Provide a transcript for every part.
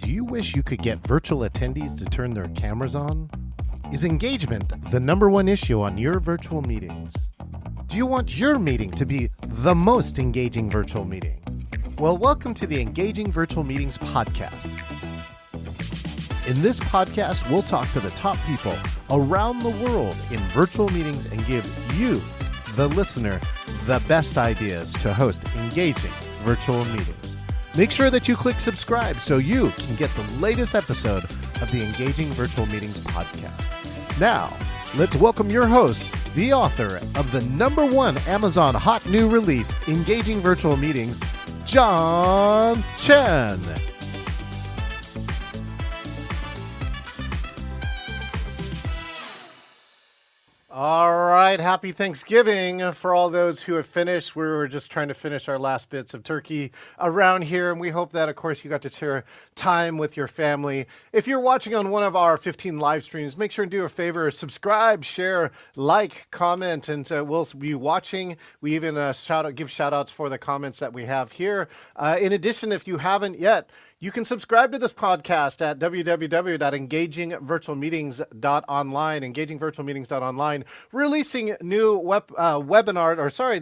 Do you wish you could get virtual attendees to turn their cameras on? Is engagement the number one issue on your virtual meetings? Do you want your meeting to be the most engaging virtual meeting? Well, welcome to the Engaging Virtual Meetings podcast. In this podcast, we'll talk to the top people around the world in virtual meetings and give you, the listener, the best ideas to host engaging virtual meetings. Make sure that you click subscribe so you can get the latest episode of the Engaging Virtual Meetings podcast. Now, let's welcome your host, the author of the #1 Amazon hot new release, Engaging Virtual Meetings, John Chen. All right, happy Thanksgiving for all those who have finished. We were just trying to finish our last bits of turkey around here, and we hope that, of course, you got to share time with your family. If you're watching on one of our 15 live streams, make sure and do a favor, subscribe, share, like, comment, and we'll be watching. We even give shout outs for the comments that we have here. In addition, if you haven't yet, you can subscribe to this podcast at www.engagingvirtualmeetings.online, engagingvirtualmeetings.online, releasing new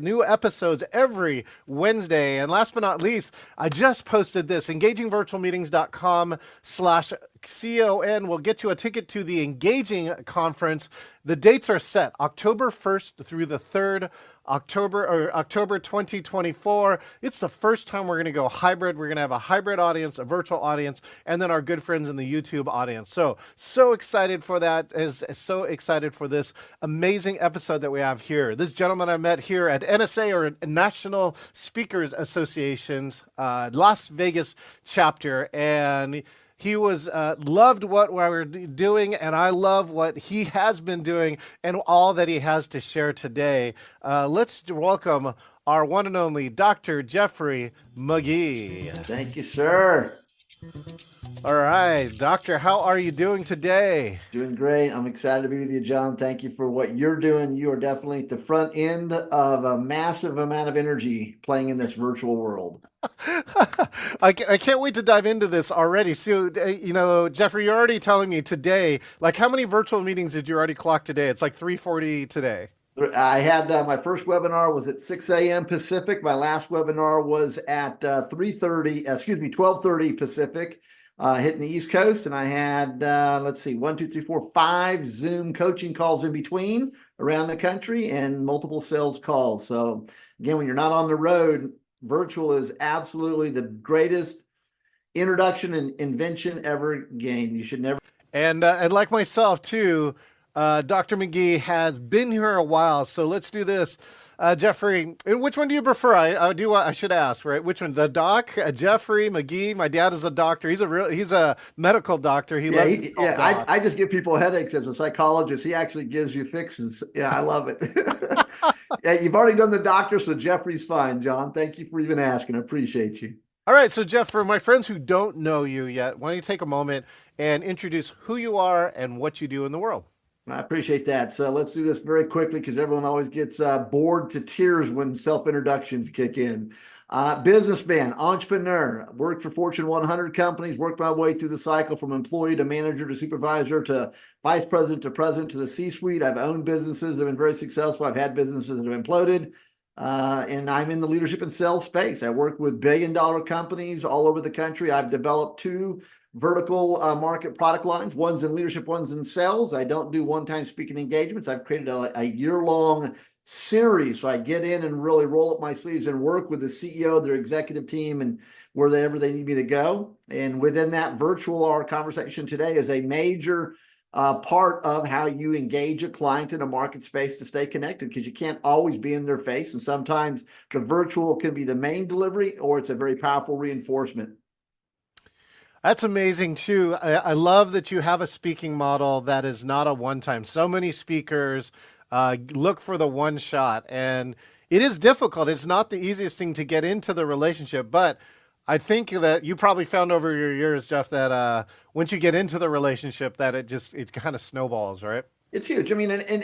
new episodes every Wednesday. And last but not least, I just posted this, engagingvirtualmeetings.com/CON will get you a ticket to the Engaging Conference. The dates are set October 1st through the 3rd, October 2024. It's the first time we're going to go hybrid. We're going to have a hybrid audience, a virtual audience, and then our good friends in the YouTube audience. So excited for that. So excited for this amazing episode that we have here. This gentleman I met here at NSA, or National Speakers Association's Las Vegas chapter, and he was loved what we were doing, and I love what he has been doing and all that he has to share today. Let's welcome our one and only Dr. Jeffrey Magee. Thank you, sir. All right, Doctor, how are you doing today? Doing great. I'm excited to be with you, John. Thank you for what you're doing. You are definitely at the front end of a massive amount of energy playing in this virtual world. I can't wait to dive into this already. So, Jeffrey, you're already telling me today, like, how many virtual meetings did you already clock today? It's like 340 today. I had my first webinar was at 6 a.m. Pacific. My last webinar was at 12:30 Pacific, hitting the East Coast. And I had, 5 Zoom coaching calls in between around the country and multiple sales calls. So again, when you're not on the road, virtual is absolutely the greatest introduction and invention ever gained. You should never. And like myself too, Dr. Magee has been here a while. So let's do this. Jeffrey, which one do you prefer? I should ask, right? Which one? The doc, Jeffrey Magee. My dad is a doctor. He's a medical doctor. I just give people headaches as a psychologist. He actually gives you fixes. Yeah, I love it. Yeah, you've already done the doctor, so Jeffrey's fine, John. Thank you for even asking. I appreciate you. All right, so Jeff, for my friends who don't know you yet, why don't you take a moment and introduce who you are and what you do in the world? I appreciate that. So let's do this very quickly because everyone always gets bored to tears when self-introductions kick in. Businessman, entrepreneur, worked for Fortune 100 companies, worked my way through the cycle from employee to manager to supervisor to vice president to president to the C-suite. I've owned businesses that have been very successful. I've had businesses that have imploded. And I'm in the leadership and sales space. I work with billion-dollar companies all over the country. I've developed 2 vertical market product lines. One's in leadership, one's in sales. I don't do one-time speaking engagements. I've created a year-long series. So I get in and really roll up my sleeves and work with the CEO, their executive team, and wherever they need me to go. And within that, our conversation today is a major part of how you engage a client in a market space to stay connected, because you can't always be in their face. And sometimes the virtual can be the main delivery, or it's a very powerful reinforcement. That's amazing too. I love that you have a speaking model that is not a one-time. So many speakers look for the one shot, and it is difficult. It's not the easiest thing to get into the relationship, but I think that you probably found over your years, Jeff, that once you get into the relationship, that it kind of snowballs, right? It's huge. I mean, and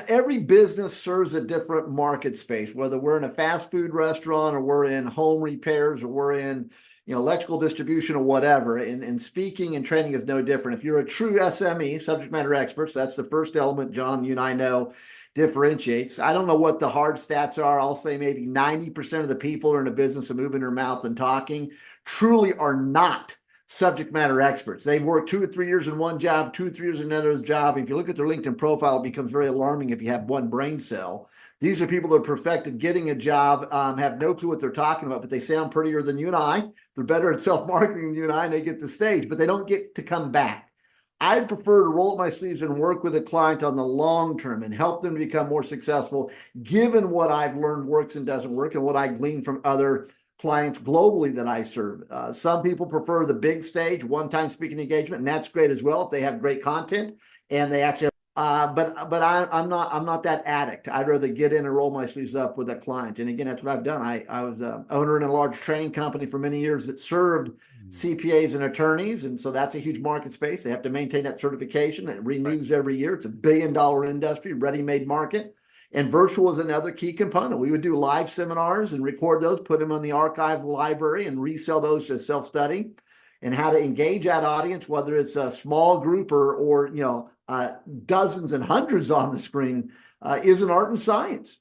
every business serves a different market space, whether we're in a fast food restaurant or we're in home repairs or we're in, electrical distribution or whatever. And speaking and training is no different. If you're a true SME, subject matter experts, that's the first element, John, you and I know differentiates. I don't know what the hard stats are. I'll say maybe 90% of the people who are in a business of moving their mouth and talking truly are not subject matter experts. They've worked 2 or 3 years in one job, 2 or 3 years in another job. If you look at their LinkedIn profile, it becomes very alarming if you have one brain cell. These are people that are perfected getting a job, have no clue what they're talking about, but they sound prettier than you and I. They're better at self-marketing than you and I, and they get the stage, but they don't get to come back. I'd prefer to roll up my sleeves and work with a client on the long term and help them to become more successful, given what I've learned works and doesn't work and what I glean from other clients globally that I serve. Some people prefer the big stage, one-time speaking engagement, and that's great as well if they have great content and they actually but I'm not that addict. I'd rather get in and roll my sleeves up with a client. And again, that's what I've done. I was an owner in a large training company for many years that served CPAs and attorneys. And so that's a huge market space. They have to maintain that certification. It renews every year. It's a $1 billion industry, ready-made market. And virtual is another key component. We would do live seminars and record those, put them on the archive library and resell those as self-study. And how to engage that audience, whether it's a small group or dozens and hundreds on the screen, is an art and science.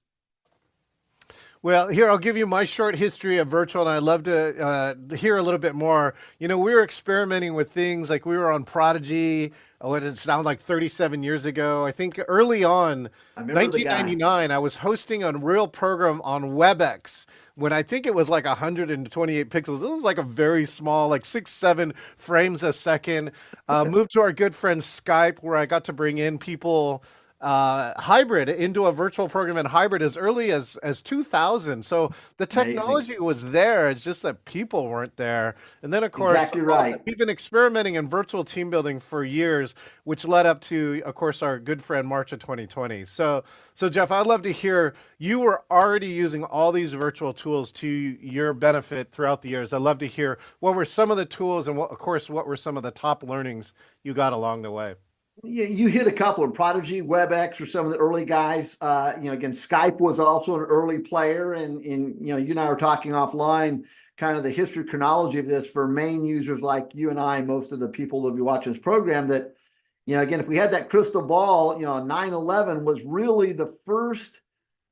Well, here, I'll give you my short history of virtual, and I'd love to hear a little bit more. We were experimenting with things like we were on Prodigy, it's now like 37 years ago. I think early on, 1999, I was hosting a real program on WebEx when I think it was like 128 pixels. It was like a very small, like 6, 7 frames a second. Moved to our good friend Skype, where I got to bring in people hybrid into a virtual program in hybrid as early as 2000. So the technology was there. It's just that people weren't there. And then, of course, exactly right. We've been experimenting in virtual team building for years, which led up to, of course, our good friend March of 2020. So Jeff, I'd love to hear, you were already using all these virtual tools to your benefit throughout the years. I'd love to hear what were some of the tools and, of course, what were some of the top learnings you got along the way? You hit a couple of Prodigy, WebEx were some of the early guys. Again, Skype was also an early player, and you and I were talking offline, kind of the history chronology of this for main users like you and I, most of the people that will be watching this program. That again, if we had that crystal ball, 9/11 was really the first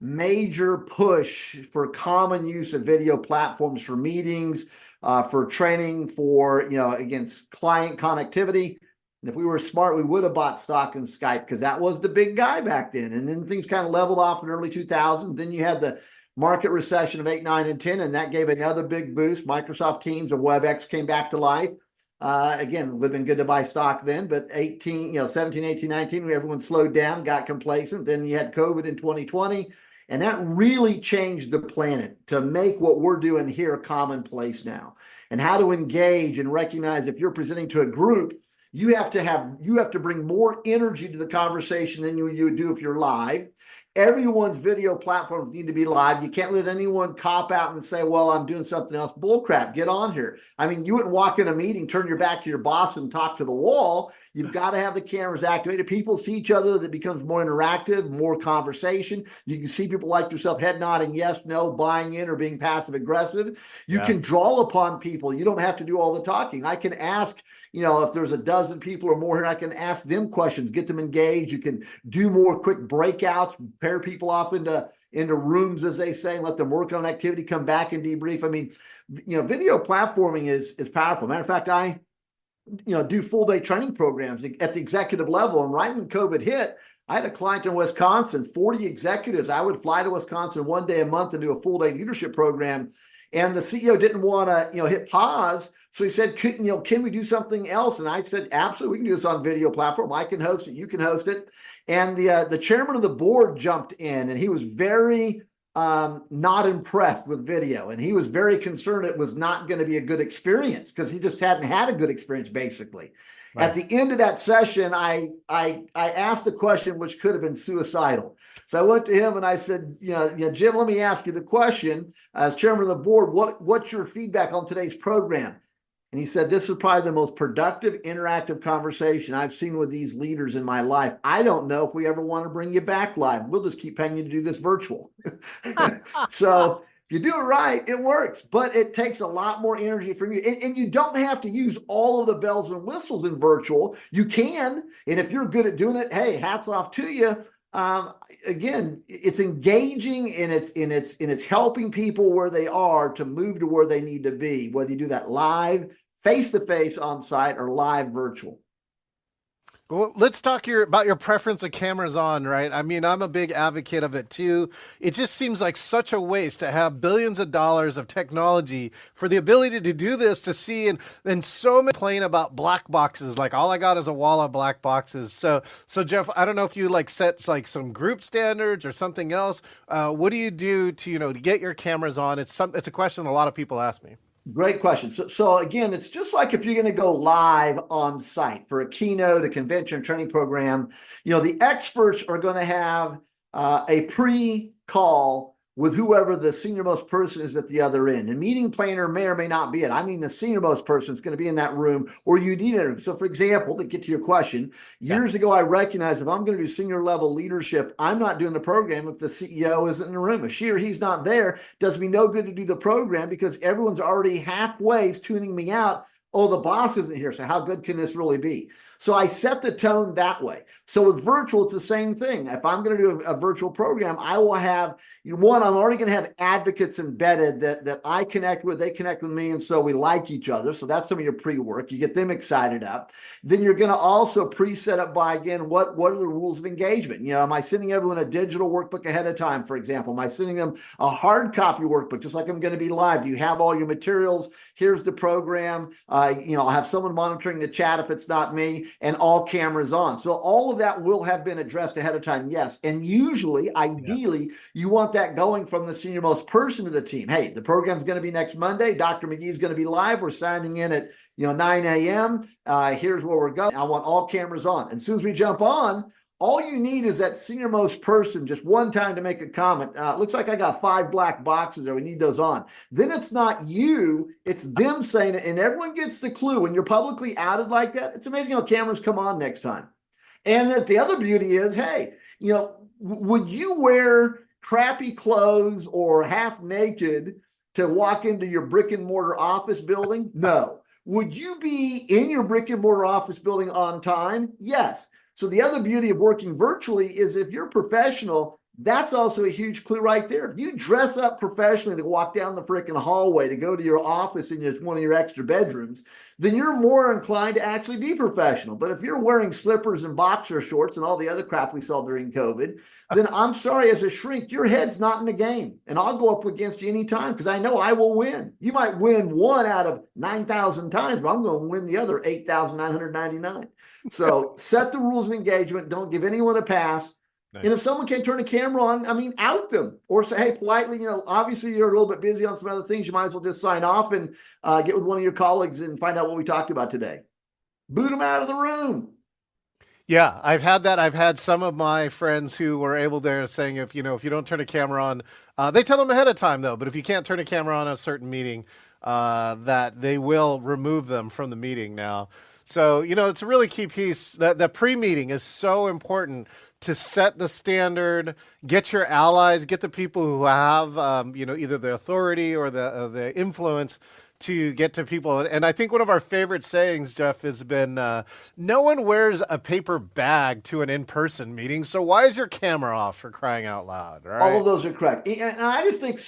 major push for common use of video platforms for meetings, for training, for against client connectivity. And if we were smart, we would have bought stock in Skype because that was the big guy back then. And then things kind of leveled off in early 2000s. Then you had the market recession of 8, 9, and 10, and that gave another big boost. Microsoft Teams and WebEx came back to life. Again, would have been good to buy stock then, but 17, 18, 19, everyone slowed down, got complacent. Then you had COVID in 2020, and that really changed the planet to make what we're doing here commonplace now. And how to engage and recognize if you're presenting to a group, you have to bring more energy to the conversation than you would do if you're live. Everyone's video platforms need to be live. You can't let anyone cop out and say, well, I'm doing something else. Bullcrap, get on here. I mean, you wouldn't walk in a meeting, turn your back to your boss and talk to the wall. You've got to have the cameras activated. People see each other. That becomes more interactive, more conversation. You can see people like yourself head nodding yes, no, buying in, or being passive aggressive. You can draw upon people. You don't have to do all the talking. I can ask, if there's a dozen people or more here, I can ask them questions, get them engaged. You can do more quick breakouts, pair people off into rooms, as they say, and let them work on an activity, come back and debrief. I mean, video platforming is powerful. Matter of fact, I do full day training programs at the executive level. And right when COVID hit, I had a client in Wisconsin, 40 executives. I would fly to Wisconsin one day a month and do a full day leadership program. And the CEO didn't want to, hit pause. So he said, can we do something else? And I said, absolutely, we can do this on video platform. I can host it. You can host it. And the chairman of the board jumped in, and he was very not impressed with video. And he was very concerned it was not going to be a good experience because he just hadn't had a good experience, basically. Right. At the end of that session, I asked a question which could have been suicidal. So I went to him and I said, Jim, let me ask you the question. As chairman of the board, what's your feedback on today's program? And he said, this is probably the most productive, interactive conversation I've seen with these leaders in my life. I don't know if we ever want to bring you back live. We'll just keep paying you to do this virtual. So if you do it right, it works, but it takes a lot more energy from you. And you don't have to use all of the bells and whistles in virtual. You can, and if you're good at doing it, hey, hats off to you. Um, Again, it's engaging and it's helping people where they are to move to where they need to be, whether you do that live, face to face on site, or live virtual. Well, let's talk about your preference of cameras on, right? I mean, I'm a big advocate of it too. It just seems like such a waste to have billions of dollars of technology for the ability to do this, to see, and so many complain about black boxes. Like all I got is a wall of black boxes. So Jeff, I don't know if you like set like some group standards or something else. What do you do to, to get your cameras on? It's a question a lot of people ask me. Great question. So again, it's just like if you're going to go live on site for a keynote, a convention, training program, the experts are going to have a pre-call with whoever the senior most person is at the other end. And meeting planner may or may not be it. I mean, the senior most person is going to be in that room, or you need it. So for example, to get to your question, years ago, I recognized if I'm going to do senior level leadership, I'm not doing the program if the CEO isn't in the room. If she or he's not there, does me no good to do the program because everyone's already halfway tuning me out. Oh, the boss isn't here. So how good can this really be? So I set the tone that way. So with virtual, it's the same thing. If I'm going to do a virtual program, I will have, one, I'm already going to have advocates embedded that I connect with, they connect with me, and so we like each other. So that's some of your pre-work. You get them excited up. Then you're going to also pre-set up by, again, what are the rules of engagement? Am I sending everyone a digital workbook ahead of time, for example? Am I sending them a hard copy workbook, just like I'm going to be live? Do you have all your materials? Here's the program. I'll have someone monitoring the chat if it's not me, and all cameras on. So all of that will have been addressed ahead of time, yes. And usually, ideally, you want that going from the senior most person of the team. Hey, the program's going to be next Monday. Dr. Magee is going to be live. We're signing in at 9 a.m. Here's where we're going. I want all cameras on. And as soon as we jump on, all you need is that senior most person just one time to make a comment. Looks like I got 5 black boxes there. We need those on. Then it's not you, it's them saying it, and everyone gets the clue. When you're publicly outed like that, it's amazing how cameras come on next time. And that the other beauty is, hey, would you wear crappy clothes or half naked to walk into your brick and mortar office building? No. Would you be in your brick and mortar office building on time? Yes. So the other beauty of working virtually is if you're professional, that's also a huge clue right there. If you dress up professionally to walk down the freaking hallway to go to your office in one of your extra bedrooms, then you're more inclined to actually be professional. But if you're wearing slippers and boxer shorts and all the other crap we saw during COVID, then I'm sorry, as a shrink, your head's not in the game. And I'll go up against you anytime because I know I will win. You might win 1 out of 9,000 times, but I'm going to win the other 8,999. So set the rules of engagement. Don't give anyone a pass. Nice. And if someone can't turn a camera on, out them or say, hey, politely, obviously you're a little bit busy on some other things. You might as well just sign off and get with one of your colleagues and find out what we talked about today. Boot them out of the room. Yeah, I've had that. I've had some of my friends who were able to saying if you don't turn a camera on, they tell them ahead of time though. But if you can't turn a camera on a certain meeting, that they will remove them from the meeting now. So, it's a really key piece. That the pre-meeting is so important to set the standard, get your allies, get the people who have, either the authority or the influence to get to people. And I think one of our favorite sayings, Jeff, has been, no one wears a paper bag to an in-person meeting. So why is your camera off, for crying out loud? Right? All of those are correct. And I just think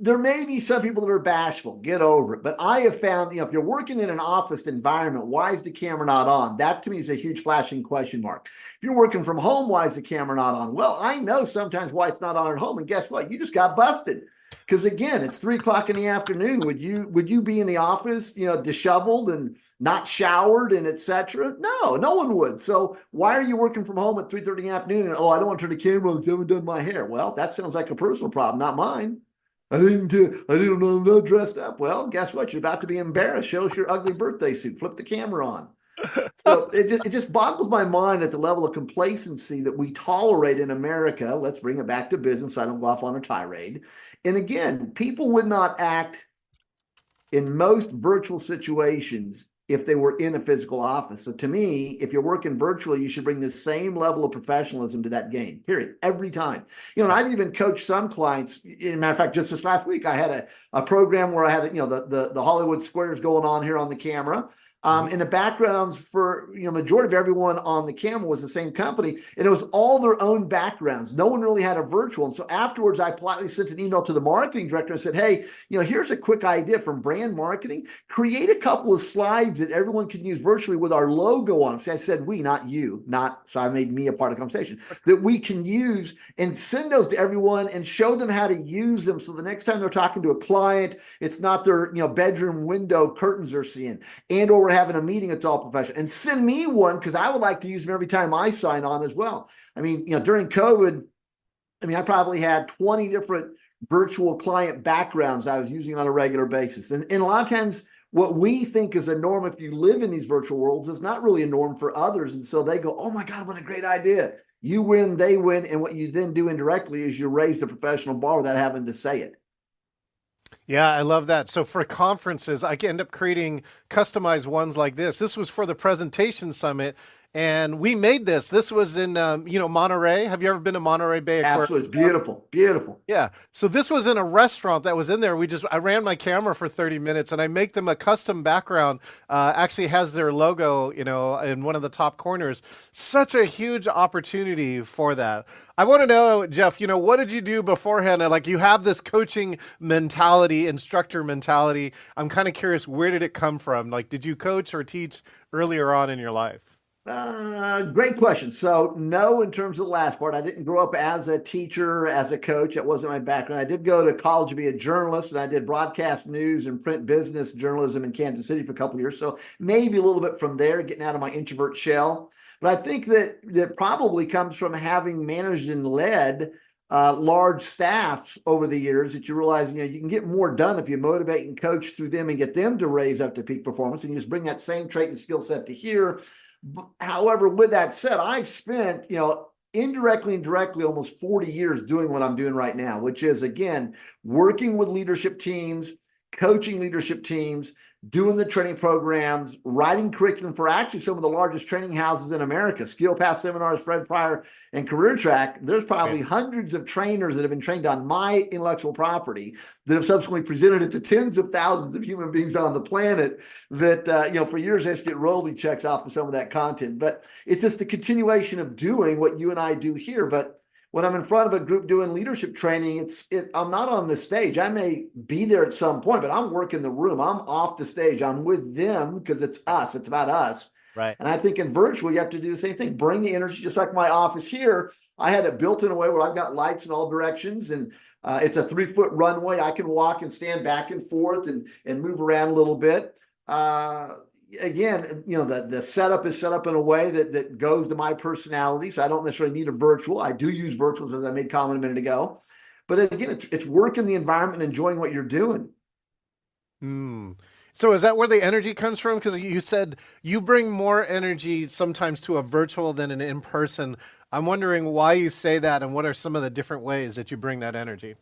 there may be some people that are bashful, get over it. But I have found, if you're working in an office environment, why is the camera not on? That to me is a huge flashing question mark. If you're working from home, why is the camera not on? Well, I know sometimes why it's not on at home. And guess what? You just got busted. Because again, it's 3:00 in the afternoon. Would you be in the office, disheveled and not showered and etc.? No, no one would. So why are you working from home at 3:30 in the afternoon? And I don't want to turn the camera on. I haven't done my hair. Well, that sounds like a personal problem, not mine. I didn't know. I'm not dressed up. Well, guess what? You're about to be embarrassed. Show us your ugly birthday suit. Flip the camera on. So it just boggles my mind at the level of complacency that we tolerate in America. Let's bring it back to business so I don't go off on a tirade. And again, people would not act in most virtual situations if they were in a physical office. So to me, if you're working virtually, you should bring the same level of professionalism to that game, period, every time. And I've even coached some clients. As a matter of fact, just this last week, I had a program where I had, the Hollywood squares going on here on the camera. And the backgrounds for, majority of everyone on the camera was the same company, and it was all their own backgrounds. No one really had a virtual. And so afterwards, I politely sent an email to the marketing director and said, hey, here's a quick idea from brand marketing. Create a couple of slides that everyone can use virtually with our logo on them. So I said, we, not you, so I made me a part of the conversation, that we can use and send those to everyone and show them how to use them. So the next time they're talking to a client, it's not their, bedroom window curtains they're seeing, and or we're having a meeting, it's all professional. And send me one, because I would like to use them every time I sign on as well. I mean, during COVID, I probably had 20 different virtual client backgrounds I was using on a regular basis. And a lot of times what we think is a norm if you live in these virtual worlds is not really a norm for others. And so they go, oh my God, what a great idea. You win, they win. And what you then do indirectly is you raise the professional bar without having to say it. Yeah, I love that. So for conferences, I can end up creating customized ones like this. This was for the presentation summit, and we made this. This was in, Monterey. Have you ever been to Monterey Bay Aquarium? Absolutely. It's beautiful. Beautiful. Yeah. So this was in a restaurant that was in there. I ran my camera for 30 minutes and I make them a custom background. Actually has their logo, in one of the top corners. Such a huge opportunity for that. I want to know, Jeff, what did you do beforehand? Like, you have this coaching mentality, instructor mentality. I'm kind of curious, where did it come from? Like, did you coach or teach earlier on in your life? Great question. So no, in terms of the last part, I didn't grow up as a teacher, as a coach. That wasn't my background. I did go to college to be a journalist, and I did broadcast news and print business journalism in Kansas City for a couple of years. So maybe a little bit from there, getting out of my introvert shell. But I think that probably comes from having managed and led large staffs over the years, that you realize, you can get more done if you motivate and coach through them and get them to raise up to peak performance, and you just bring that same trait and skill set to here. However, with that said, I've spent, indirectly and directly almost 40 years doing what I'm doing right now, which is, again, working with leadership teams, coaching leadership teams, doing the training programs, writing curriculum for actually some of the largest training houses in America, Skill Path Seminars, Fred Pryor, and Career Track. There's probably hundreds of trainers that have been trained on my intellectual property that have subsequently presented it to tens of thousands of human beings on the planet that, for years I used to get royalty checks off of some of that content. But it's just a continuation of doing what you and I do here. But when I'm in front of a group doing leadership training, I'm not on the stage. I may be there at some point, but I'm working the room. I'm off the stage. I'm with them because it's us. It's about us. Right. And I think in virtual, you have to do the same thing. Bring the energy, just like my office here. I had it built in a way where I've got lights in all directions, and it's a 3-foot runway. I can walk and stand back and forth and move around a little bit. Again, the setup is set up in a way that goes to my personality. So I don't necessarily need a virtual. I do use virtuals, as I made comment a minute ago. But again, it's working the environment and enjoying what you're doing. So is that where the energy comes from? Because you said you bring more energy sometimes to a virtual than an in-person. I'm wondering why you say that, and what are some of the different ways that you bring that energy?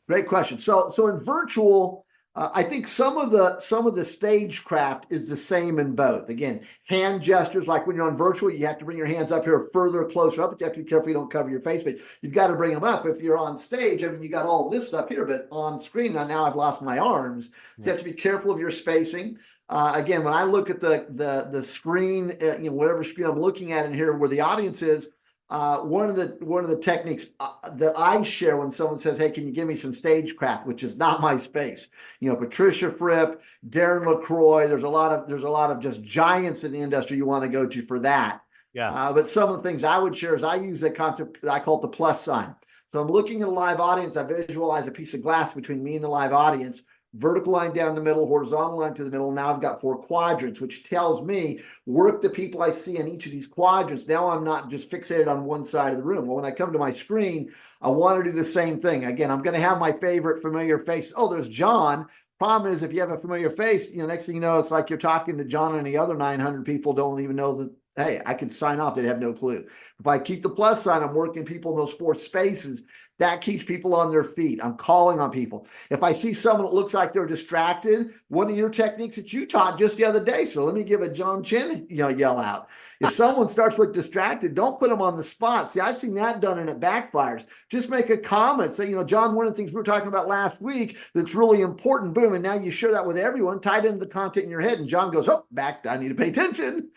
Great question. So in virtual, I think some of the stagecraft is the same in both. Again, hand gestures, like when you're on virtual, you have to bring your hands up here further, closer up, but you have to be careful you don't cover your face, but you've got to bring them up. If you're on stage, you got all this stuff here, but on screen, now I've lost my arms. So you have to be careful of your spacing. Again, when I look at the screen, whatever screen I'm looking at in here where the audience is, one of the techniques that I share when someone says, hey, can you give me some stagecraft, which is not my space. Patricia Fripp, Darren LaCroix, there's a lot of just giants in the industry you want to go to for that. Yeah. But some of the things I would share is I use a concept I call it the plus sign. So I'm looking at a live audience. I visualize a piece of glass between me and the live audience. Vertical line down the middle, horizontal line to the middle. Now I've got 4 quadrants, which tells me work the people I see in each of these quadrants. Now I'm not just fixated on one side of the room. Well, when I come to my screen, I want to do the same thing. Again, I'm going to have my favorite familiar face. Oh, there's John. Problem is, if you have a familiar face, next thing you know, it's like you're talking to John, and the other 900 people don't even know that, hey, I could sign off. They'd have no clue. If I keep the plus sign, I'm working people in those 4 spaces. That keeps people on their feet. I'm calling on people. If I see someone that looks like they're distracted, one of your techniques that you taught just the other day. So let me give a John Chin, yell out. If someone starts to look distracted, don't put them on the spot. See, I've seen that done and it backfires. Just make a comment. Say, John, one of the things we were talking about last week that's really important, boom. And now you share that with everyone, tied into the content in your head. And John goes, oh, back, I need to pay attention.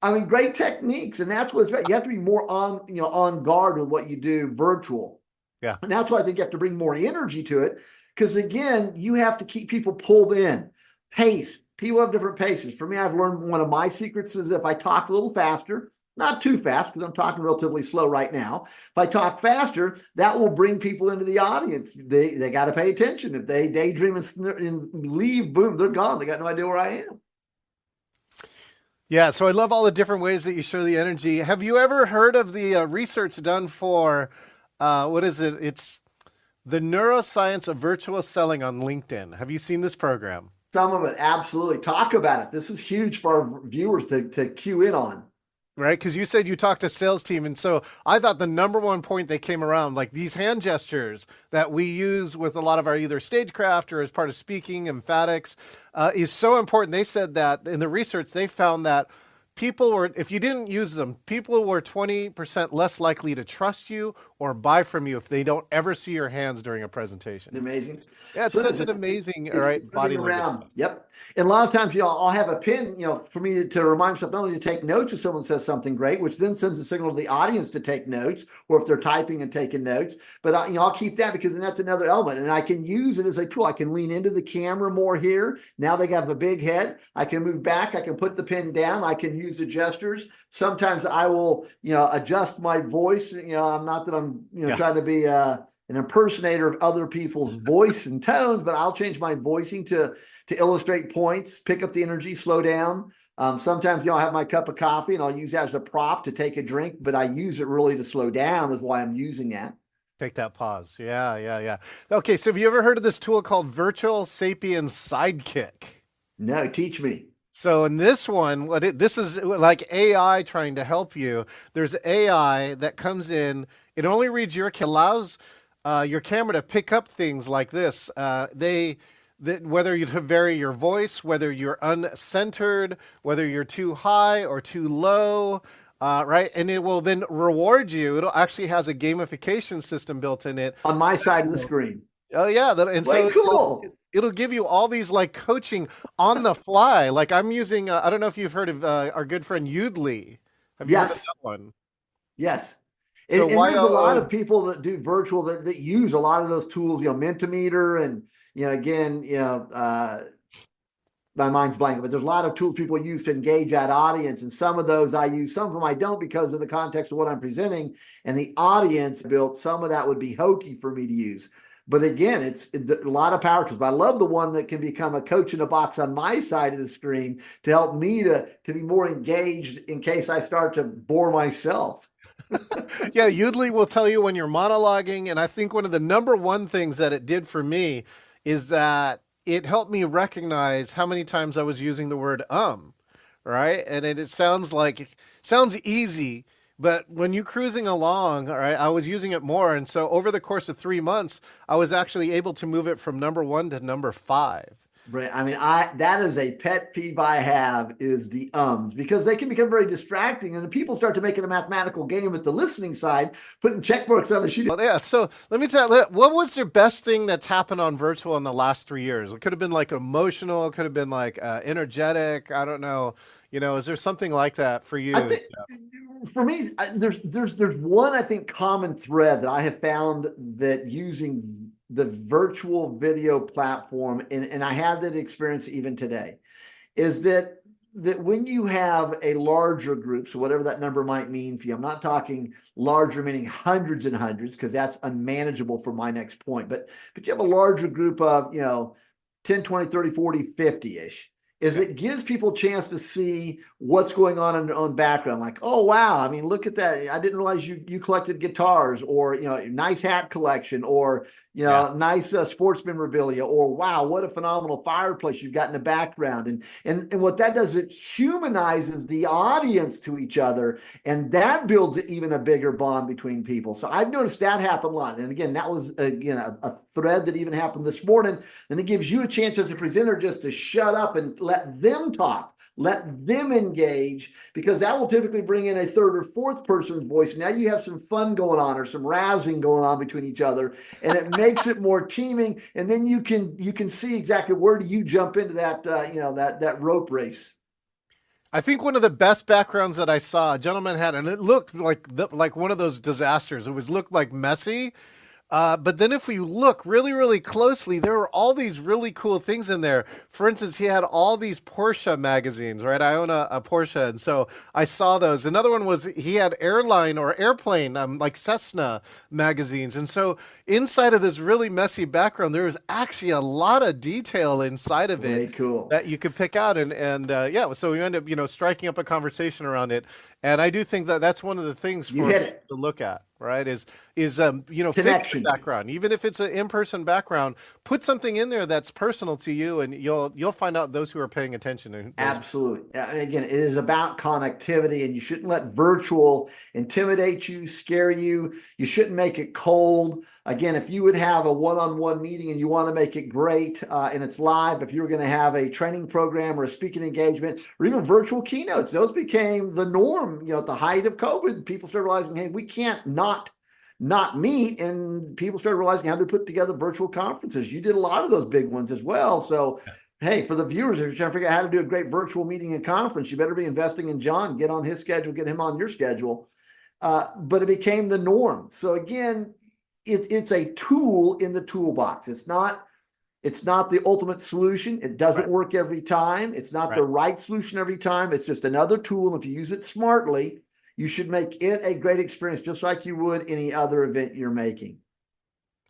I mean, great techniques. And that's what it's about. You have to be more on guard with what you do virtual. Yeah. And that's why I think you have to bring more energy to it. Because again, you have to keep people pulled in. Pace. People have different paces. For me, I've learned one of my secrets is if I talk a little faster, not too fast, because I'm talking relatively slow right now. If I talk faster, that will bring people into the audience. They got to pay attention. If they daydream and leave, boom, they're gone. They got no idea where I am. Yeah, so I love all the different ways that you show the energy. Have you ever heard of the research done for, what is it? It's the neuroscience of virtual selling on LinkedIn. Have you seen this program? Some of it, absolutely. Talk about it. This is huge for our viewers to cue in on. Right, because you said you talked to sales team, and so I thought the number one point they came around, like these hand gestures that we use with a lot of our either stagecraft or as part of speaking, emphatics, is so important. They said that in the research, they found that people were, if you didn't use them, people were 20% less likely to trust you or buy from you if they don't ever see your hands during a presentation. Amazing. Yeah, it's such an amazing, body language. Yep. And a lot of times, I'll have a pin, for me to remind myself not only to take notes if someone says something great, which then sends a signal to the audience to take notes, or if they're typing and taking notes. But I'll keep that because then that's another element, and I can use it as a tool. I can lean into the camera more here. Now they have a big head. I can move back. I can put the pin down. I can use the gestures. Sometimes I will, adjust my voice. I'm not that I'm, trying to be an impersonator of other people's voice and tones, but I'll change my voicing to illustrate points, pick up the energy, slow down. Sometimes, I'll have my cup of coffee and I'll use that as a prop to take a drink, but I use it really to slow down is why I'm using that. Take that pause. Yeah. Okay, so have you ever heard of this tool called Virtual Sapiens Sidekick? No, teach me. So in this one, this is like AI trying to help you. There's AI that comes in. It only reads allows your camera to pick up things like this. Whether you vary your voice, whether you're uncentered, whether you're too high or too low, right? And it will then reward you. It actually has a gamification system built in it. On my side of the screen. Oh yeah, so cool. It'll give you all these like coaching on the fly. Like I'm using, I don't know if you've heard of our good friend Udly. Have you heard of that one? Yes. So and there's a lot of people that do virtual that use a lot of those tools, Mentimeter and, again, my mind's blank, but there's a lot of tools people use to engage that audience. And some of those I use, some of them I don't because of the context of what I'm presenting and the audience built. Some of that would be hokey for me to use. But again, it's a lot of power tools. But I love the one that can become a coach in a box on my side of the screen to help me to be more engaged in case I start to bore myself. Yeah, Udly will tell you when you're monologuing. And I think one of the number one things that it did for me is that it helped me recognize how many times I was using the word right? And it sounds easy, but when you're cruising along, all right, I was using it more. And so over the course of 3 months, I was actually able to move it from number 1 to number 5. Right. I mean, that is a pet peeve I have is the because they can become very distracting and people start to make it a mathematical game at the listening side, putting check marks on a sheet. Well, yeah. So let me tell you, what was your best thing that's happened on virtual in the last 3 years? It could have been like emotional. It could have been like energetic. I don't know. Is there something like that for you? I think, for me, there's one, I think, common thread that I have found that using the virtual video platform, and I had that experience even today, is that when you have a larger group, so whatever that number might mean for you, I'm not talking larger meaning hundreds and hundreds, because that's unmanageable for my next point, but you have a larger group of 10, 20, 30, 40, 50-ish. It gives people a chance to see what's going on in their own background. Like, oh, wow, I mean, look at that. I didn't realize you collected guitars or, nice hat collection or, Yeah. nice sports memorabilia, or wow, what a phenomenal fireplace you've got in the background. And what that does, it humanizes the audience to each other, and that builds even a bigger bond between people. So I've noticed that happen a lot. And again, that was a thread that even happened this morning. And it gives you a chance as a presenter just to shut up and let them talk, let them engage, because that will typically bring in a third or fourth person's voice. Now you have some fun going on, or some razzing going on between each other, and it makes it more teaming. And then you can see exactly where do you jump into that that rope race. I think one of the best backgrounds that I saw, a gentleman had, and it looked like one of those disasters. It was looked like messy. But then if we look really, really closely, there were all these really cool things in there. For instance, he had all these Porsche magazines, right? I own a Porsche, and so I saw those. Another one was he had airline or airplane, like Cessna magazines. And so inside of this really messy background, there was actually a lot of detail inside of Way it cool. that you could pick out. And yeah, so we end up, striking up a conversation around it. And I do think that that's one of the things You for hit it. to look at, right? Is fake the Connection. background, even if it's an in-person background, put something in there that's personal to you, and you'll find out those who are paying attention. And Absolutely. Again, it is about connectivity, and you shouldn't let virtual intimidate you, scare you. You shouldn't make it cold. Again, if you would have a one-on-one meeting and you want to make it great and it's live, if you were going to have a training program or a speaking engagement or even virtual keynotes, those became the norm. At the height of COVID, people started realizing, hey, we can't not meet, and people started realizing how to put together virtual conferences. You did a lot of those big ones as well. So hey, for the viewers, if you're trying to figure out how to do a great virtual meeting and conference, you better be investing in John. Get on his schedule, get him on your schedule. But it became the norm. So again, it's a tool in the toolbox. It's not the ultimate solution. It doesn't right, work every time. It's not the right solution every time. It's just another tool. And if you use it smartly, you should make it a great experience, just like you would any other event you're making.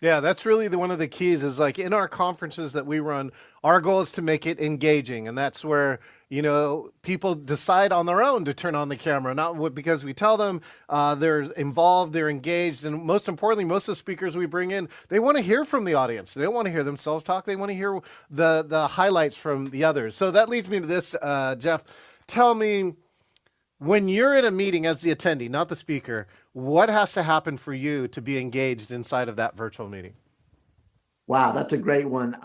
yeah, that's really one of the keys. Is like in our conferences that we run, our goal is to make it engaging, and that's where people decide on their own to turn on the camera, not because we tell them. They're involved, they're engaged, and most importantly, most of the speakers we bring in, they want to hear from the audience. They don't want to hear themselves talk. They want to hear the highlights from the others. So that leads me to this, Jeff. Tell me, when you're in a meeting as the attendee, not the speaker, what has to happen for you to be engaged inside of that virtual meeting? Wow, that's a great one.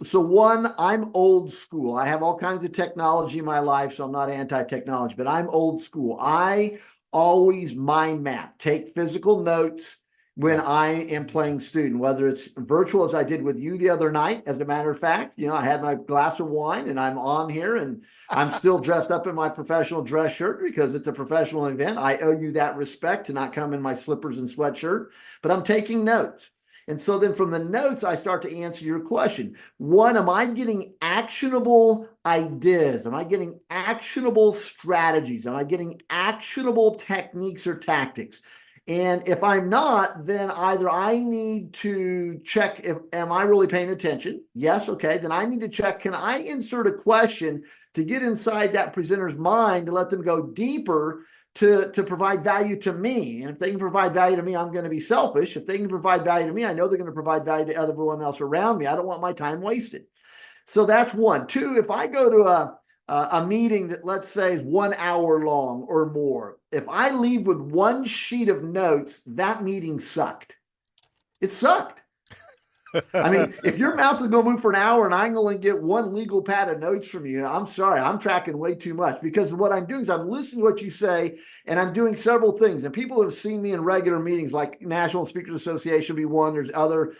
So one, I'm old school. I have all kinds of technology in my life, so I'm not anti-technology, but I'm old school. I always mind map, take physical notes when I am playing student, whether it's virtual as I did with you the other night. As a matter of fact, I had my glass of wine and I'm on here and I'm still dressed up in my professional dress shirt because it's a professional event. I owe you that respect to not come in my slippers and sweatshirt, but I'm taking notes. And so then from the notes, I start to answer your question. One, am I getting actionable ideas? Am I getting actionable strategies? Am I getting actionable techniques or tactics? And if I'm not, then either I need to check am I really paying attention? Yes, okay. Then I need to check, can I insert a question to get inside that presenter's mind to let them go deeper to provide value to me? And if they can provide value to me, I'm going to be selfish. If they can provide value to me, I know they're going to provide value to everyone else around me. I don't want my time wasted. So that's one. Two, if I go to a meeting that, let's say, is 1 hour long or more, if I leave with one sheet of notes, that meeting sucked. It sucked. I mean, if your mouth is going to move for an hour and I only get one legal pad of notes from you, I'm sorry, I'm tracking way too much, because what I'm doing is I'm listening to what you say and I'm doing several things. And people have seen me in regular meetings like National Speakers Association be one. There's other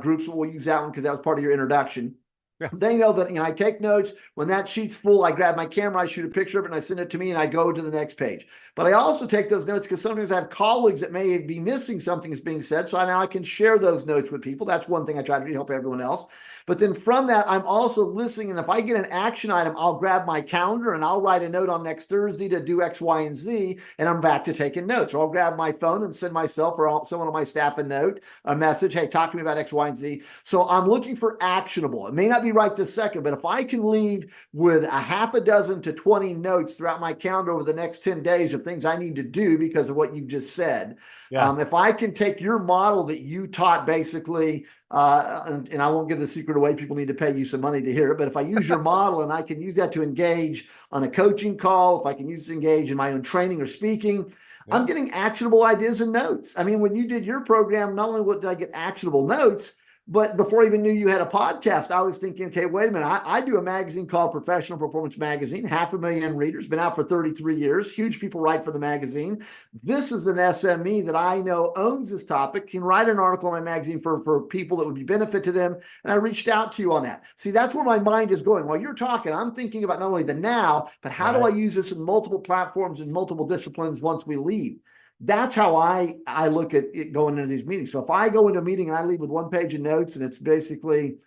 groups, but we'll use that one because that was part of your introduction. Yeah. They know that I take notes. When that sheet's full, I grab my camera, I shoot a picture of it, and I send it to me, and I go to the next page. But I also take those notes because sometimes I have colleagues that may be missing something that's being said, so now I can share those notes with people. That's one thing I try to do to help everyone else. But then from that, I'm also listening, and if I get an action item, I'll grab my calendar and I'll write a note on next Thursday to do X, Y, and Z, and I'm back to taking notes. Or I'll grab my phone and send myself or someone on my staff a note, a message, hey, talk to me about X, Y, and Z. So I'm looking for actionable. It may not be be right this second, but if I can leave with a half a dozen to 20 notes throughout my calendar over the next 10 days of things I need to do because of what you've just said, if I can take your model that you taught basically, and I won't give the secret away, people need to pay you some money to hear it, but if I use your model and I can use that to engage on a coaching call, if I can use it to engage in my own training or speaking, I'm getting actionable ideas and notes. I mean, when you did your program, not only did I get actionable notes, but before I even knew you had a podcast, I was thinking, okay, wait a minute. I do a magazine called Professional Performance Magazine, 500,000 readers, been out for 33 years. Huge people write for the magazine. This is an SME that I know owns this topic, can write an article in my magazine for people that would be benefit to them. And I reached out to you on that. See, that's where my mind is going. While you're talking, I'm thinking about not only the now, but how do I use this in multiple platforms and multiple disciplines once we leave? That's how I look at it going into these meetings. So if I go into a meeting and I leave with one page of notes and it's basically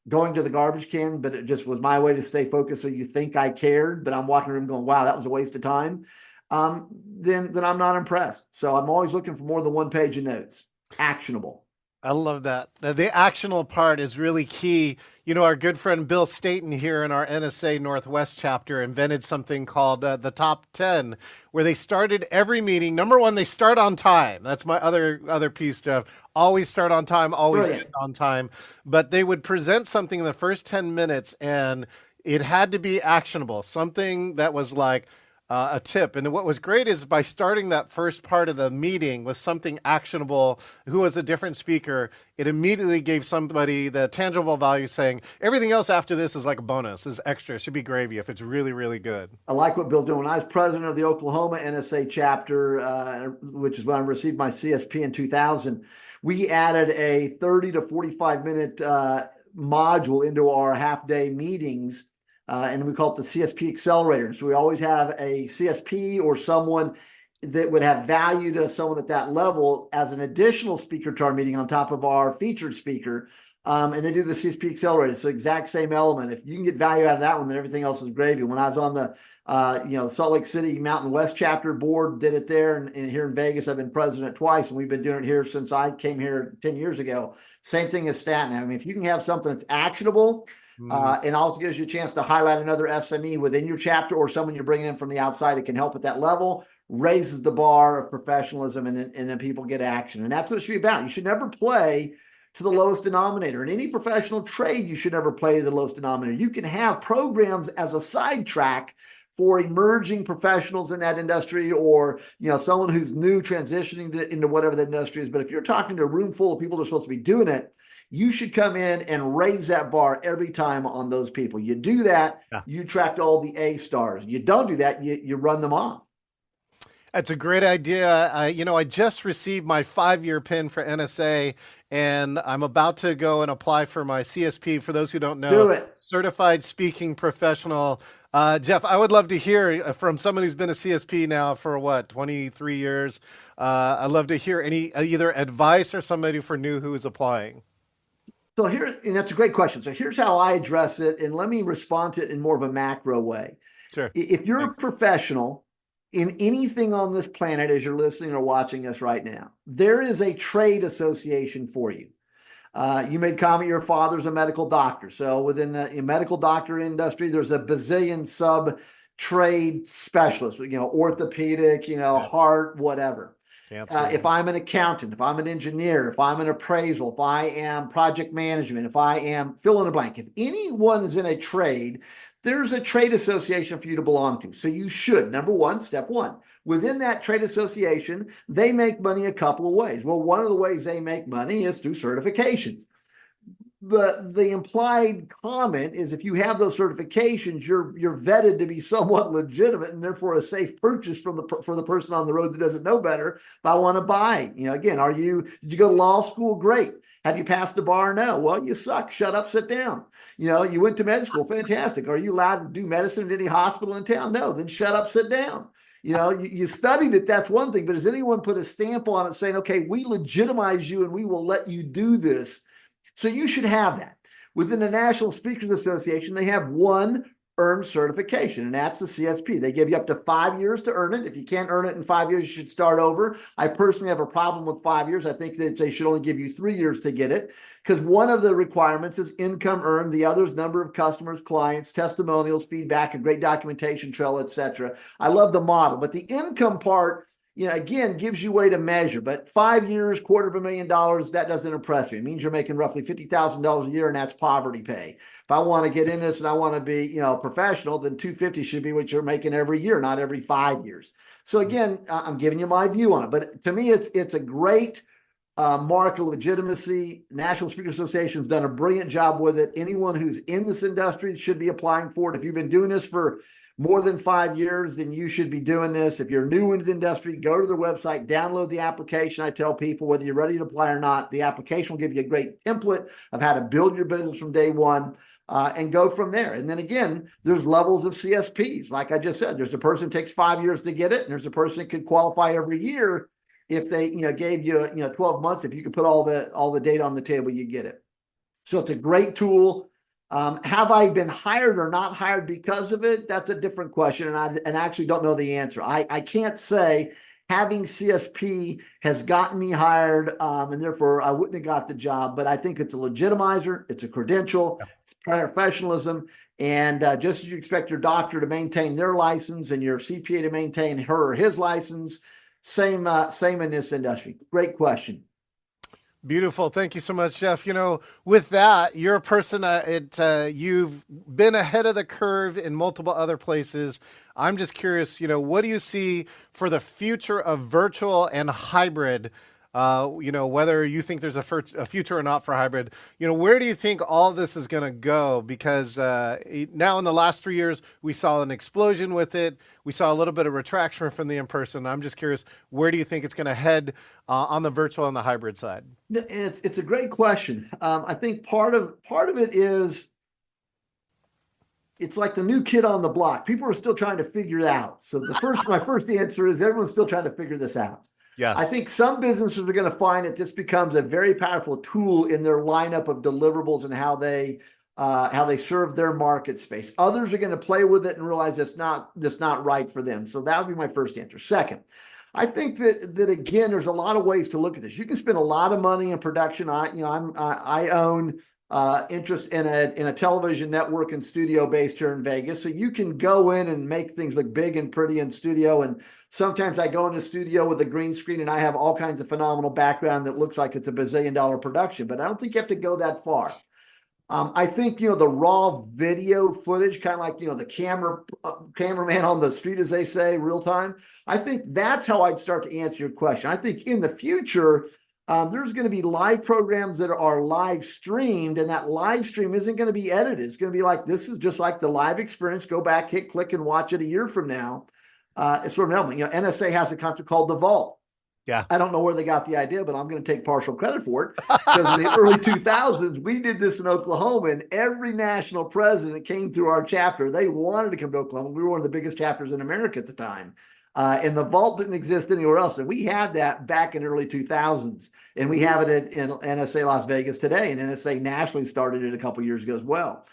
going to the garbage can, but it just was my way to stay focused so you think I cared, but I'm walking around going, wow, that was a waste of time, then I'm not impressed. So I'm always looking for more than one page of notes. Actionable. I love that. The actionable part is really key. You know, our good friend Bill Staten here in our NSA Northwest chapter invented something called the Top 10, where they started every meeting. Number one, they start on time. That's my other piece, Jeff. Always start on time, always end on time. But they would present something in the first 10 minutes, and it had to be actionable, something that was like, a tip. And what was great is by starting that first part of the meeting with something actionable, who was a different speaker, it immediately gave somebody the tangible value saying, everything else after this is like a bonus, is extra, it should be gravy if it's really, really good. I like what Bill's doing. When I was president of the Oklahoma NSA chapter, which is when I received my CSP in 2000, we added a 30 to 45 minute module into our half-day meetings. And we call it the CSP Accelerator. So we always have a CSP or someone that would have value to someone at that level as an additional speaker to our meeting on top of our featured speaker. And they do the CSP Accelerator. It's the exact same element. If you can get value out of that one, then everything else is gravy. When I was on the Salt Lake City Mountain West chapter board, did it there. And here in Vegas, I've been president twice, and we've been doing it here since I came here 10 years ago. Same thing as Staten. I mean, if you can have something that's actionable, and also gives you a chance to highlight another SME within your chapter or someone you're bringing in from the outside, it can help at that level, raises the bar of professionalism, and then people get action. And that's what it should be about. You should never play to the lowest denominator. In any professional trade, you should never play to the lowest denominator. You can have programs as a sidetrack for emerging professionals in that industry, or someone who's new transitioning into whatever the industry is. But if you're talking to a room full of people that are supposed to be doing it, you should come in and raise that bar every time on those people. You do that, you attract all the A stars. You don't do that, you run them off. That's a great idea. I just received my 5-year pin for NSA, and I'm about to go and apply for my CSP. For those who don't know, do it. Certified Speaking Professional. Jeff, I would love to hear from someone who's been a CSP now for 23 years. I'd love to hear any either advice or somebody for new who is applying. So and that's a great question. So here's how I address it, and let me respond to it in more of a macro way. Sure. If you're a professional in anything on this planet, as you're listening or watching us right now, there is a trade association for you. You made comment your father's a medical doctor. So within the medical doctor industry, there's a bazillion sub trade specialists, orthopedic, heart, whatever. If I'm an accountant, if I'm an engineer, if I'm an appraisal, if I am project management, if I am fill in the blank, if anyone is in a trade, there's a trade association for you to belong to. So you should, step one, within that trade association, they make money a couple of ways. Well, one of the ways they make money is through certifications. The implied comment is if you have those certifications, you're vetted to be somewhat legitimate and therefore a safe purchase for the person on the road that doesn't know better. If I want to buy, again, did you go to law school? Great. Have you passed the bar? No. Well, you suck. Shut up, sit down. You went to med school. Fantastic. Are you allowed to do medicine at any hospital in town? No. Then shut up, sit down. You studied it. That's one thing. But has anyone put a stamp on it saying, okay, we legitimize you and we will let you do this? So you should have that. Within the National Speakers Association, they have one earn certification, and that's the CSP. They give you up to 5 years to earn it. If you can't earn it in 5 years, you should start over. I personally have a problem with 5 years. I think that they should only give you 3 years to get it, because one of the requirements is income earned. The other is number of customers, clients, testimonials, feedback, a great documentation trail, etc. I love the model, but the income part, again, gives you a way to measure. But 5 years, $250,000, that doesn't impress me. It means you're making roughly $50,000 a year, and that's poverty pay. If I want to get in this and I want to be, professional, then 250 should be what you're making every year, not every 5 years. So again, I'm giving you my view on it. But to me, it's a great mark of legitimacy. National Speaker Association has done a brilliant job with it. Anyone who's in this industry should be applying for it. If you've been doing this for more than 5 years, then you should be doing this. If you're new into the industry, go to their website, download the application. I tell people, whether you're ready to apply or not, the application will give you a great template of how to build your business from day one, and go from there. And then again, there's levels of CSPs. Like I just said, there's a person who takes 5 years to get it, and there's a person that could qualify every year. If they, gave you, 12 months, if you could put all the data on the table, you get it. So it's a great tool. Have I been hired or not hired because of it? That's a different question, and I actually don't know the answer. I can't say having CSP has gotten me hired, and therefore I wouldn't have got the job. But I think it's a legitimizer, it's a credential, it's professionalism, and just as you expect your doctor to maintain their license and your CPA to maintain her or his license, same in this industry. Great question. Beautiful. Thank you so much, Jeff. With that, you're a person, you've been ahead of the curve in multiple other places. I'm just curious, what do you see for the future of virtual and hybrid? Whether you think there's a future or not for hybrid, where do you think all this is going to go? Because now in the last 3 years, we saw an explosion with it. We saw a little bit of retraction from the in-person. I'm just curious, where do you think it's going to head on the virtual and the hybrid side? It's a great question. I think part of it is, it's like the new kid on the block. People are still trying to figure it out. So my first answer is everyone's still trying to figure this out. Yes. I think some businesses are going to find that this becomes a very powerful tool in their lineup of deliverables and how they serve their market space. Others are going to play with it and realize it's not right for them. So that would be my first answer. Second, I think that again, there's a lot of ways to look at this. You can spend a lot of money in production. I own interest in a television network and studio based here in Vegas. So you can go in and make things look big and pretty in studio. And sometimes I go in the studio with a green screen and I have all kinds of phenomenal background that looks like it's a bazillion-dollar production, but I don't think you have to go that far. I think, the raw video footage, kind of like, the cameraman on the street, as they say, real time. I think that's how I'd start to answer your question. I think in the future, there's going to be live programs that are live streamed, and that live stream isn't going to be edited. It's going to be like, this is just like the live experience. Go back, hit click, and watch it a year from now. It's sort of an element. NSA has a concept called the vault. Yeah. I don't know where they got the idea, but I'm going to take partial credit for it, because in the early 2000s, we did this in Oklahoma, and every national president came through our chapter. They wanted to come to Oklahoma. We were one of the biggest chapters in America at the time. And the vault didn't exist anywhere else. And we had that back in the early 2000s. And we have it in NSA Las Vegas today. And NSA nationally started it a couple years ago as well.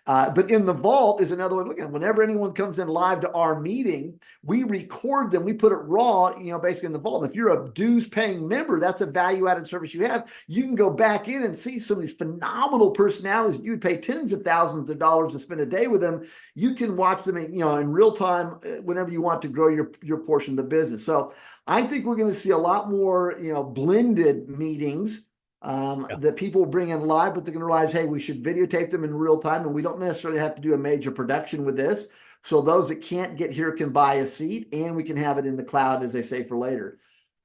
But in the vault is another way of looking at it. Whenever anyone comes in live to our meeting, we record them. We put it raw, basically in the vault. And if you're a dues paying member, that's a value added service you have. You can go back in and see some of these phenomenal personalities. You would pay tens of thousands of dollars to spend a day with them. You can watch them in real time whenever you want to grow your portion of the business. So I think we're going to see a lot more, blended meetings. That people bring in live, but they're going to realize, hey, we should videotape them in real time, and we don't necessarily have to do a major production with this. So those that can't get here can buy a seat, and we can have it in the cloud, as they say, for later.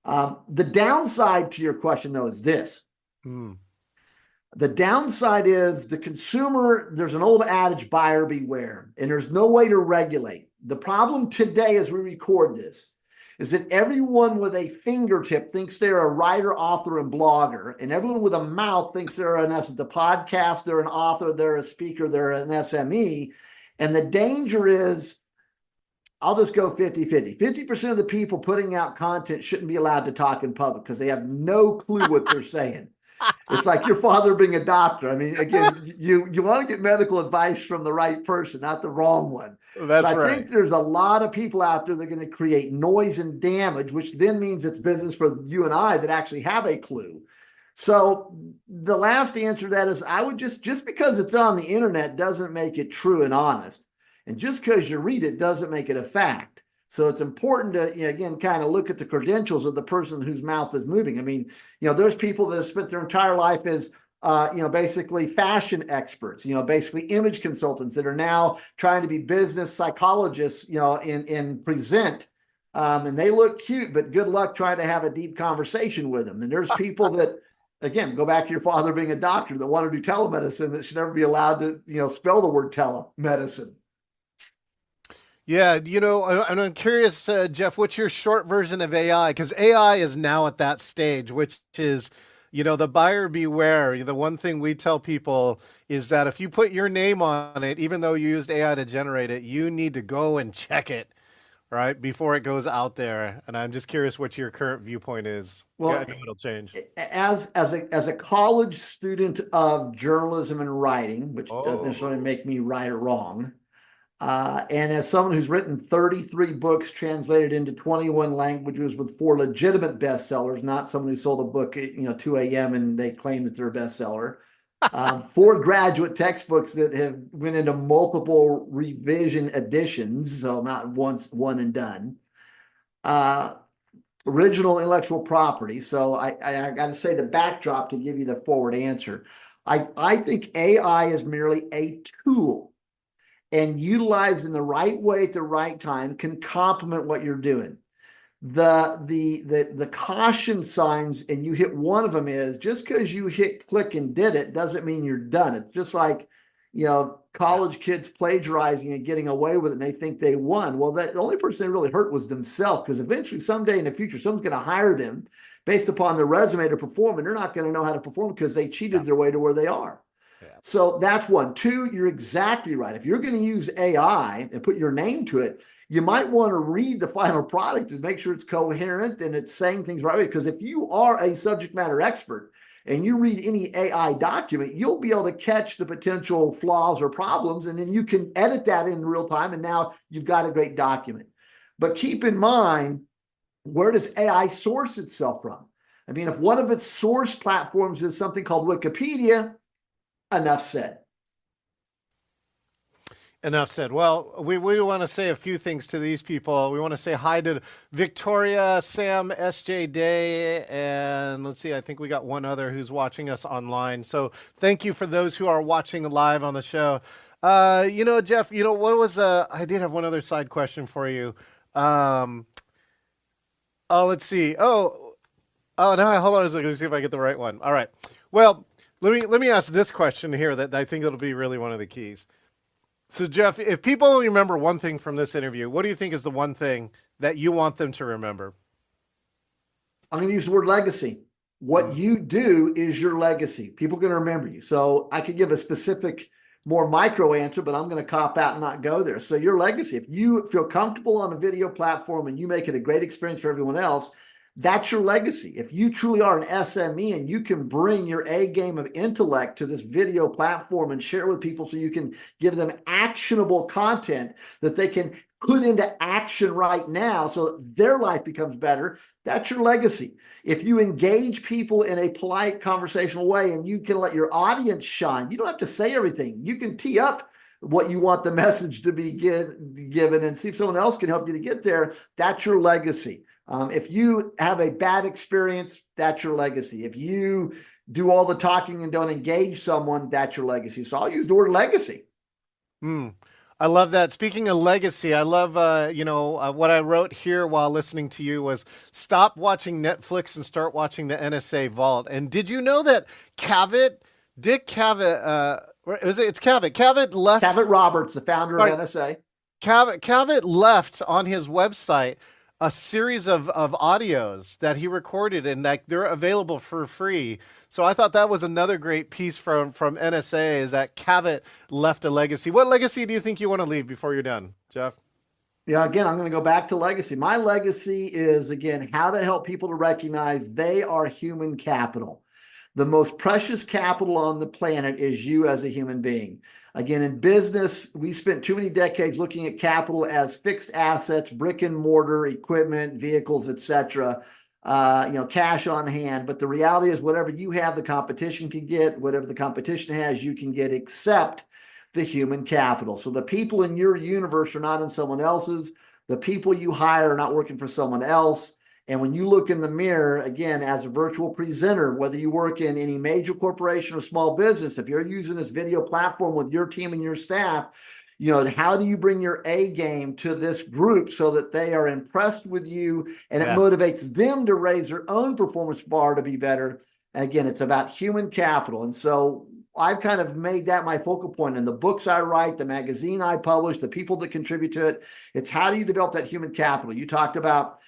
The downside to your question, though, is this. The downside is the consumer. There's an old adage, buyer beware, and there's no way to regulate. The problem today, as we record this, is that everyone with a fingertip thinks they're a writer, author, and blogger, and everyone with a mouth thinks they're, in essence, a podcast, they're an author, they're a speaker, they're an SME. And the danger is, I'll just go 50-50. 50% of the people putting out content shouldn't be allowed to talk in public because they have no clue what they're saying. It's like your father being a doctor. I mean, again, you want to get medical advice from the right person, not the wrong one. So That's I right. think there's a lot of people out there that are going to create noise and damage, which then means it's business for you and I that actually have a clue. So the last answer to that is I would just because it's on the internet doesn't make it true and honest. And just because you read it doesn't make it a fact. So it's important to, again, kind of look at the credentials of the person whose mouth is moving. I mean, there's people that have spent their entire life as, basically fashion experts, basically image consultants that are now trying to be business psychologists, and present. And they look cute, but good luck trying to have a deep conversation with them. And there's people that, again, go back to your father being a doctor that want to do telemedicine that should never be allowed to, spell the word telemedicine. Yeah, I'm curious, Jeff, what's your short version of AI? Because AI is now at that stage, which is, the buyer beware. The one thing we tell people is that if you put your name on it, even though you used AI to generate it, you need to go and check it, right, before it goes out there. And I'm just curious what your current viewpoint is. Yeah, I Well, know it'll change. as a college student of journalism and writing, which doesn't necessarily Oh. make me right or wrong, and as someone who's written 33 books translated into 21 languages with 4 legitimate bestsellers, not someone who sold a book at 2 a.m. and they claim that they're a bestseller. 4 graduate textbooks that have went into multiple revision editions, so not once one and done. Uh, Original intellectual property. So I got to say the backdrop to give you the forward answer. I think AI is merely a tool, and utilized in the right way at the right time can complement what you're doing. The caution signs, and you hit one of them, is just because you hit click and did it doesn't mean you're done. It's just like, Yeah. college kids plagiarizing and getting away with it and they think they won. Well, the only person they really hurt was themselves, because eventually someday in the future someone's going to hire them based upon their resume to perform, and they're not going to know how to perform because they Yeah. cheated their way to where they are. Yeah. So that's one. Two, you're exactly right. If you're going to use AI and put your name to it, you might want to read the final product to make sure it's coherent and it's saying things right. Because if you are a subject matter expert and you read any AI document, you'll be able to catch the potential flaws or problems, and then you can edit that in real time. And now you've got a great document. But keep in mind, where does AI source itself from? I mean, if one of its source platforms is something called Wikipedia, enough said. Enough said. Well, we want to say a few things to these people. We want to say hi to Victoria, Sam, SJ Day, and let's see, I think we got one other who's watching us online. So thank you for those who are watching live on the show. Jeff, what was, I did have one other side question for you. Oh, let's see. No, hold on a second. Let me see if I get the right one. All right. Well, let me ask this question here that I think it'll be really one of the keys. So, Jeff, if people only remember one thing from this interview, what do you think is the one thing that you want them to remember? I'm going to use the word legacy. What you do is your legacy. People are going to remember you. So I could give a specific, more micro answer, but I'm going to cop out and not go there. So your legacy, if you feel comfortable on a video platform and you make it a great experience for everyone else, that's your legacy. If you truly are an SME and you can bring your A game of intellect to this video platform and share with people so you can give them actionable content that they can put into action right now so that their life becomes better, that's your legacy. If you engage people in a polite conversational way and you can let your audience shine, you don't have to say everything. You can tee up what you want the message to be given and see if someone else can help you to get there. That's your legacy. If you have a bad experience, that's your legacy. If you do all the talking and don't engage someone, that's your legacy. So I'll use the word legacy. I love that. Speaking of legacy, I love, what I wrote here while listening to you was stop watching Netflix and start watching the NSA Vault. And did you know that Dick Cavett, it's Cavett left, Cavett Roberts, the founder of sorry, NSA. Cavett left on his website a series of audios that he recorded and that they're available for free. So I thought that was another great piece from NSA is that Cavett left a legacy. What legacy do you think you want to leave before you're done, Jeff? Yeah, again, I'm going to go back to legacy. My legacy is, again, how to help people to recognize they are human capital. The most precious capital on the planet is you as a human being. Again, in business, we spent too many decades looking at capital as fixed assets, brick and mortar, equipment, vehicles, etc. Cash on hand. But the reality is, whatever you have, the competition can get. Whatever the competition has, you can get, except the human capital. So the people in your universe are not in someone else's. The people you hire are not working for someone else. And when you look in the mirror, again, as a virtual presenter, whether you work in any major corporation or small business, if you're using this video platform with your team and your staff, how do you bring your A game to this group so that they are impressed with you and it motivates them to raise their own performance bar to be better? And again, it's about human capital. And so I've kind of made that my focal point in the books I write, the magazine I publish, the people that contribute to it. It's how do you develop that human capital? You talked about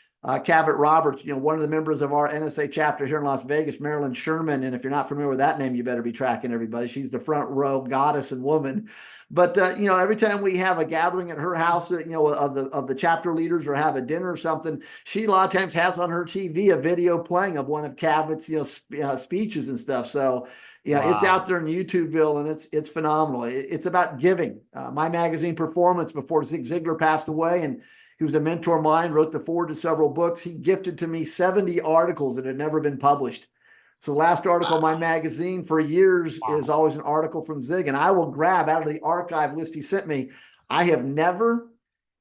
Cabot Roberts, one of the members of our NSA chapter here in Las Vegas, Marilyn Sherman. And if you're not familiar with that name, you better be tracking everybody. She's the front row goddess and woman. But, every time we have a gathering at her house, of the chapter leaders or have a dinner or something, she a lot of times has on her TV a video playing of one of Cabot's, speeches and stuff. So, It's out there in YouTubeville, and it's phenomenal. It's about giving. My magazine Performance, before Zig Ziglar passed away, and he was a mentor of mine, wrote the foreword to several books. He gifted to me 70 articles that had never been published. So the last article in my magazine for years is always an article from Zig, and I will grab out of the archive list he sent me. I have never,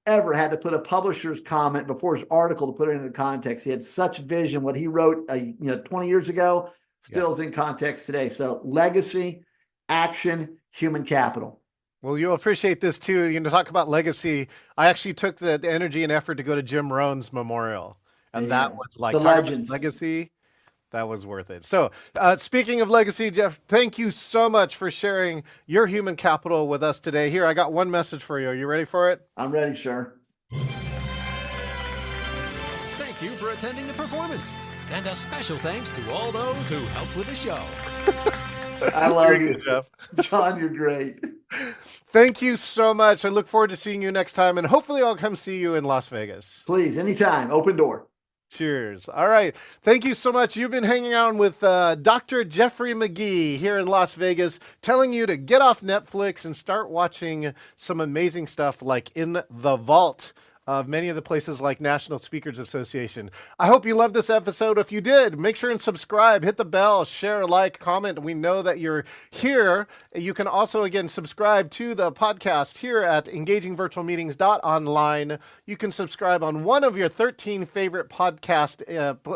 ever had to put a publisher's comment before his article to put it into context. He had such vision. What he wrote 20 years ago still is in context today. So legacy, action, human capital. Well, you'll appreciate this too. Talk about legacy. I actually took the energy and effort to go to Jim Rohn's memorial, and that was like the legends. Legacy. That was worth it. So, speaking of legacy, Jeff, thank you so much for sharing your human capital with us today. Here, I got one message for you. Are you ready for it? I'm ready, sir. Thank you for attending the performance, and a special thanks to all those who helped with the show. I love you, Jeff. John, you're great. Thank you so much. I look forward to seeing you next time, and hopefully I'll come see you in Las Vegas. Please, anytime. Open door. Cheers. All right. Thank you so much. You've been hanging out with Dr. Jeffrey Magee here in Las Vegas, telling you to get off Netflix and start watching some amazing stuff like In the Vault of many of the places like National Speakers Association. I hope you loved this episode. If you did, make sure and subscribe, hit the bell, share, like, comment. We know that you're here. You can also, again, subscribe to the podcast here at engagingvirtualmeetings.online. You can subscribe on one of your 13 favorite podcast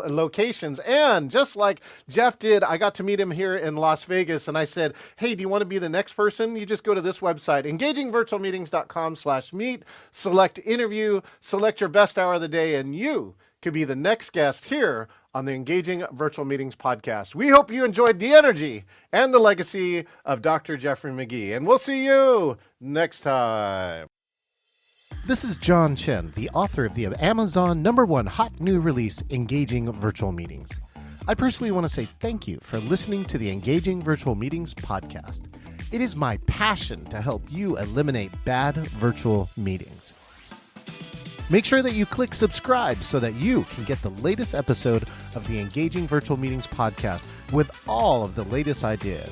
locations. And just like Jeff did, I got to meet him here in Las Vegas, and I said, hey, do you want to be the next person? You just go to this website, engagingvirtualmeetings.com/meet, select interview, select your best hour of the day, and you could be the next guest here on the Engaging Virtual Meetings podcast. We hope you enjoyed the energy and the legacy of Dr. Jeffrey Magee, and we'll see you next time. This is John Chen, the author of the Amazon #1 hot new release, Engaging Virtual Meetings. I personally want to say thank you for listening to the Engaging Virtual Meetings podcast. It is my passion to help you eliminate bad virtual meetings. Make sure that you click subscribe so that you can get the latest episode of the Engaging Virtual Meetings podcast with all of the latest ideas.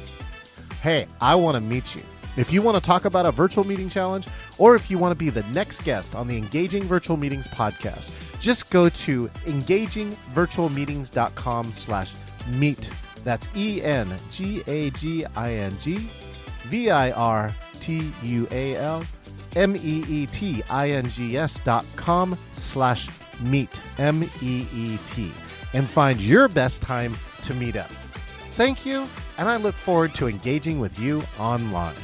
Hey, I want to meet you. If you want to talk about a virtual meeting challenge, or if you want to be the next guest on the Engaging Virtual Meetings podcast, just go to engagingvirtualmeetings.com/meet. That's engagingvirtualmeetings.com/meet, MEET, and find your best time to meet up. Thank you, and I look forward to engaging with you online.